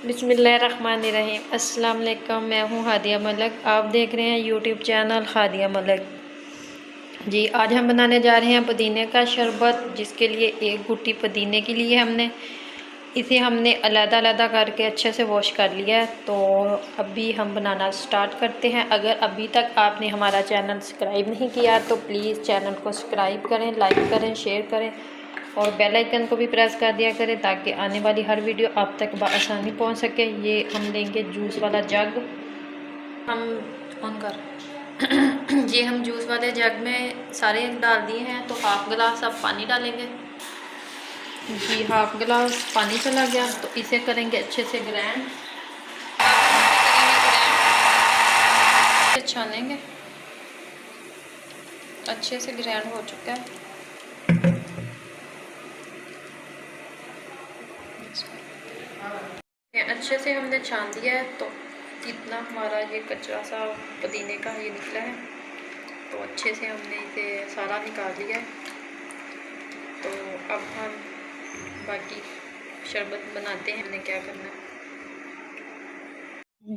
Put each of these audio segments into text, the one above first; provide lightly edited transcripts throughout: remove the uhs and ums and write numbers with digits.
बिस्मिल्लाहिर्रहमानिर्रहीम। अस्सलाम वालेकुम। मैं हूँ हादिया मलिक। आप देख रहे हैं यूट्यूब चैनल हादिया मलिक। जी, आज हम बनाने जा रहे हैं पुदीने का शरबत, जिसके लिए एक गुट्टी पुदीने के लिए इसे हमने अलग-अलग करके अच्छे से वॉश कर लिया है। तो अभी हम बनाना स्टार्ट करते हैं। अगर अभी तक आपने हमारा चैनल सब्सक्राइब नहीं किया तो प्लीज़ चैनल को सब्सक्राइब करें, लाइक करें, शेयर करें और बेल आइकन को भी प्रेस कर दिया करें ताकि आने वाली हर वीडियो आप तक बआसानी पहुंच सके। ये हम लेंगे जूस वाला जग। हम ऑन कर ये हम जूस वाले जग में सारे डाल दिए हैं। तो हाफ गिलास अब पानी डालेंगे। जी, हाफ गिलास पानी चला गया। तो इसे करेंगे अच्छे से ग्राइंड, छानेंगे। अच्छे से ग्राइंड हो चुका है। अच्छे से हमने छान दिया है। तो इतना हमारा ये कचरा सा पुदीने का ये निकला है। तो अच्छे से हमने इसे सारा निकाल लिया है। तो अब हम बाकी शरबत बनाते हैं। हमने क्या करना है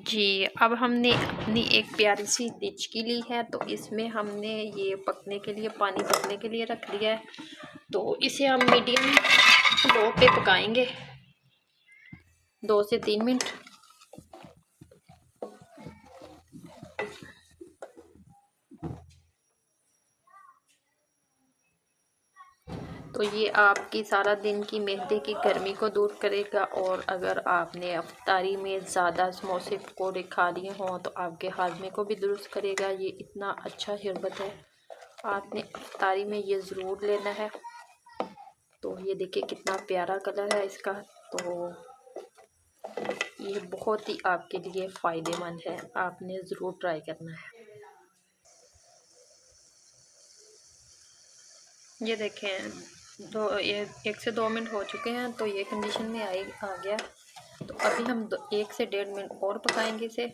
जी, अब हमने अपनी एक प्यारी सी डिचकी ली है। तो इसमें हमने ये पकने के लिए, पानी पकने के लिए रख लिया है। तो इसे हम मीडियम लो पे पकाएंगे 2 से 3 मिनट। तो ये आपकी सारा दिन की मेहंदी की गर्मी को दूर करेगा। और अगर आपने अफ्तारी में ज़्यादा समोसे पकौड़े खा लिए हों तो आपके हाजमे को भी दुरुस्त करेगा। ये इतना अच्छा शरबत है, आपने अफ्तारी में ये ज़रूर लेना है। तो ये देखिए कितना प्यारा कलर है इसका। तो ये बहुत ही आपके लिए फ़ायदेमंद है, आपने ज़रूर ट्राई करना है। ये देखें, 1 से 2 मिनट हो चुके हैं। तो ये कंडीशन में आ गया। तो अभी हम 1 से 1.5 मिनट और पकाएंगे इसे।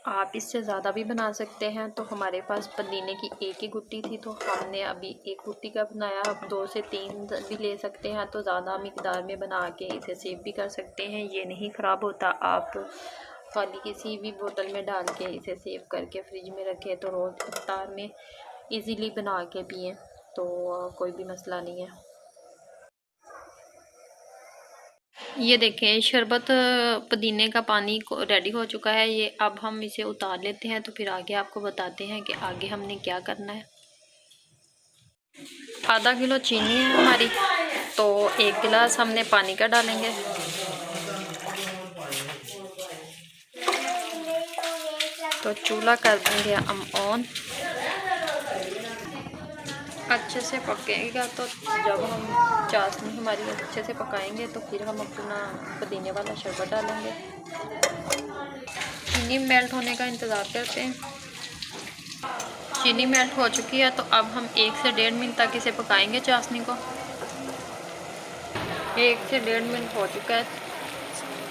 आप इससे ज़्यादा भी बना सकते हैं। तो हमारे पास पुदीने की एक ही गुट्टी थी, तो हमने अभी एक गुट्टी का बनाया। आप 2 से 3 भी ले सकते हैं। तो ज़्यादा मिकदार में बना के इसे सेव भी कर सकते हैं, ये नहीं ख़राब होता। आप खाली किसी भी बोतल में डाल के इसे सेव करके फ्रिज में रखें तो रोज़ इफ्तार में इजीली बना के पिएं, तो कोई भी मसला नहीं है। ये देखें, शरबत पुदीने का पानी को रेडी हो चुका है। ये अब हम इसे उतार लेते हैं। तो फिर आगे आपको बताते हैं कि आगे हमने क्या करना है। आधा किलो चीनी है हमारी। तो 1 गिलास हमने पानी का डालेंगे। तो चूल्हा कर देंगे हम ऑन। अच्छे से पकेगा। तो जब हम चाशनी हमारी अच्छे से पकाएंगे तो फिर हम अपना पुदीने वाला शरबत डालेंगे। चीनी मेल्ट होने का इंतज़ार करते हैं। चीनी मेल्ट हो चुकी है। तो अब हम 1 से 1.5 मिनट तक इसे पकाएंगे चाशनी को। 1 से 1.5 मिनट हो चुका है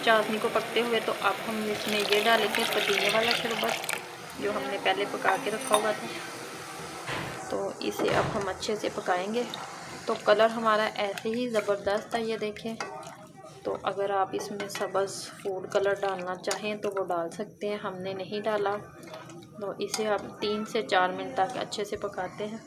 चाशनी को पकते हुए। तो अब हम इसमें ये डालेंगे पुदीने वाला शरबत जो हमने पहले पका के रखा हुआ था। तो इसे अब हम अच्छे से पकाएंगे। तो कलर हमारा ऐसे ही ज़बरदस्त है, ये देखें। तो अगर आप इसमें सब्ज़ फूड कलर डालना चाहें तो वो डाल सकते हैं, हमने नहीं डाला। तो इसे आप 3 से 4 मिनट तक अच्छे से पकाते हैं।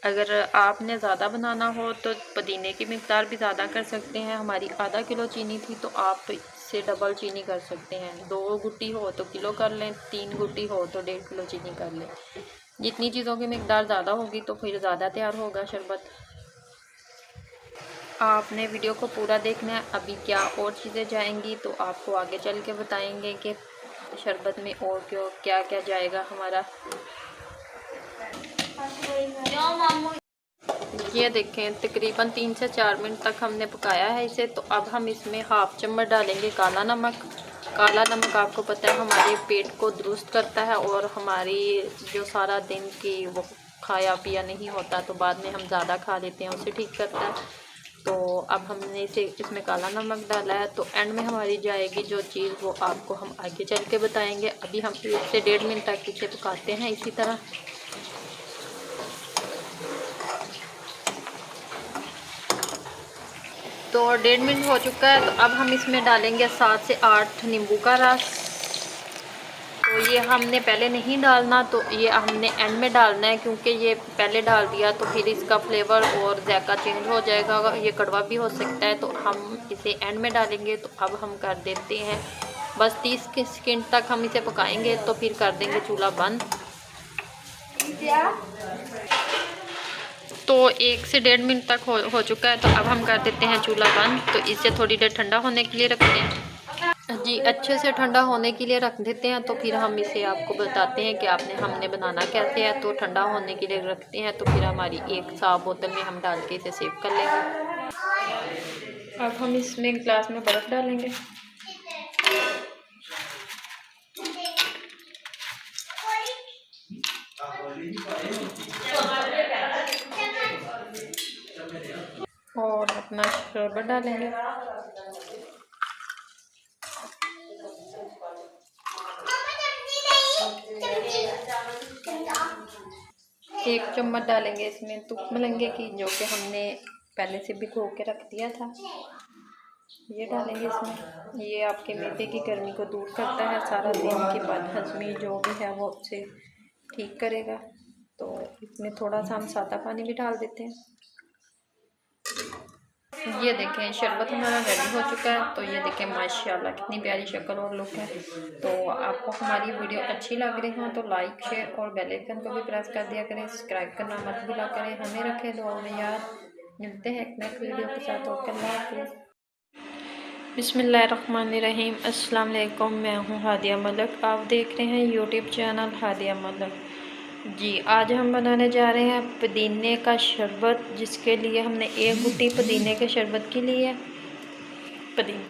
अगर आपने ज़्यादा बनाना हो तो पुदीने की मिक़दार भी ज़्यादा कर सकते हैं। हमारी आधा किलो चीनी थी तो आप इससे डबल चीनी कर सकते हैं। 2 गुट्टी हो तो किलो कर लें, 3 गुट्टी हो तो 1.5 किलो चीनी कर लें। जितनी चीज़ों की मिक़दार ज़्यादा होगी तो फिर ज़्यादा तैयार होगा शरबत। आपने वीडियो को पूरा देखना है। अभी क्या और चीज़ें जाएंगी तो आपको आगे चल के बताएंगे कि शरबत में और क्या क्या जाएगा हमारा। ये देखें, तकरीबन 3 से 4 मिनट तक हमने पकाया है इसे। तो अब हम इसमें हाफ चम्मच डालेंगे काला नमक। काला नमक आपको पता है हमारे पेट को दुरुस्त करता है और हमारी जो सारा दिन की वो खाया पिया नहीं होता तो बाद में हम ज़्यादा खा लेते हैं, उसे ठीक करता है। तो अब हमने इसमें काला नमक डाला है। तो एंड में हमारी जाएगी जो चीज़ वो आपको हम आगे चल के बताएंगे। अभी हम 1 से 1.5 मिनट तक इसे पकाते हैं इसी तरह। तो 1.5 मिनट हो चुका है। तो अब हम इसमें डालेंगे 7 से 8 नींबू का रस। तो ये हमने पहले नहीं डालना, तो ये हमने एंड में डालना है, क्योंकि ये पहले डाल दिया तो फिर इसका फ्लेवर और जायका चेंज हो जाएगा, ये कड़वा भी हो सकता है। तो हम इसे एंड में डालेंगे। तो अब हम कर देते हैं बस 30 सेकंड तक हम इसे पकाएंगे, तो फिर कर देंगे चूल्हा बंद। तो 1 से 1.5 मिनट तक हो चुका है। तो अब हम कर देते हैं चूल्हा बंद। तो इसे थोड़ी देर ठंडा होने के लिए रखते हैं जी, अच्छे से ठंडा होने के लिए रख देते हैं। तो फिर हम इसे आपको बताते हैं कि हमने बनाना कैसे है। तो ठंडा होने के लिए रखते हैं, तो फिर हमारी एक साफ बोतल में हम डाल के इसे सेव कर लेंगे। अब हम इसमें ग्लास में बर्फ़ डालेंगे। और अपना शरबत डालेंगे। एक चम्मच डालेंगे इसमें तुप मलंगे की, जो कि हमने पहले से भिगो के रख दिया था। ये डालेंगे इसमें। ये आपके मैदे की गर्मी को दूर करता है, सारा दिन की बदहज़मी जो भी है वो उससे ठीक करेगा। तो इसमें थोड़ा सा हम सादा पानी भी डाल देते हैं। ये देखें शरबत हमारा रेडी हो चुका है। तो ये देखें माशाल्लाह कितनी प्यारी शक्ल और लुक है। तो आपको हमारी वीडियो अच्छी लग रही हो तो लाइक शेयर और बेल आइकन को भी प्रेस कर दिया करें। सब्सक्राइब करना मत भूला करें। हमें रखें दुआ में याद। मिलते हैं एक नेक्स्ट वीडियो के साथ। ओके, अल्लाह हाफ़िज़। बिस्मिल्लाहिर्रहमानिर्रहीम। अस्सलाम वालेकुम, मैं हूँ हादिया मलिक। आप देख रहे हैं यूट्यूब चैनल हादिया मलिक। जी, आज हम बनाने जा रहे हैं पुदीने का शरबत, जिसके लिए हमने 1 गुट्टी पुदीने के शरबत के लिए पुदीना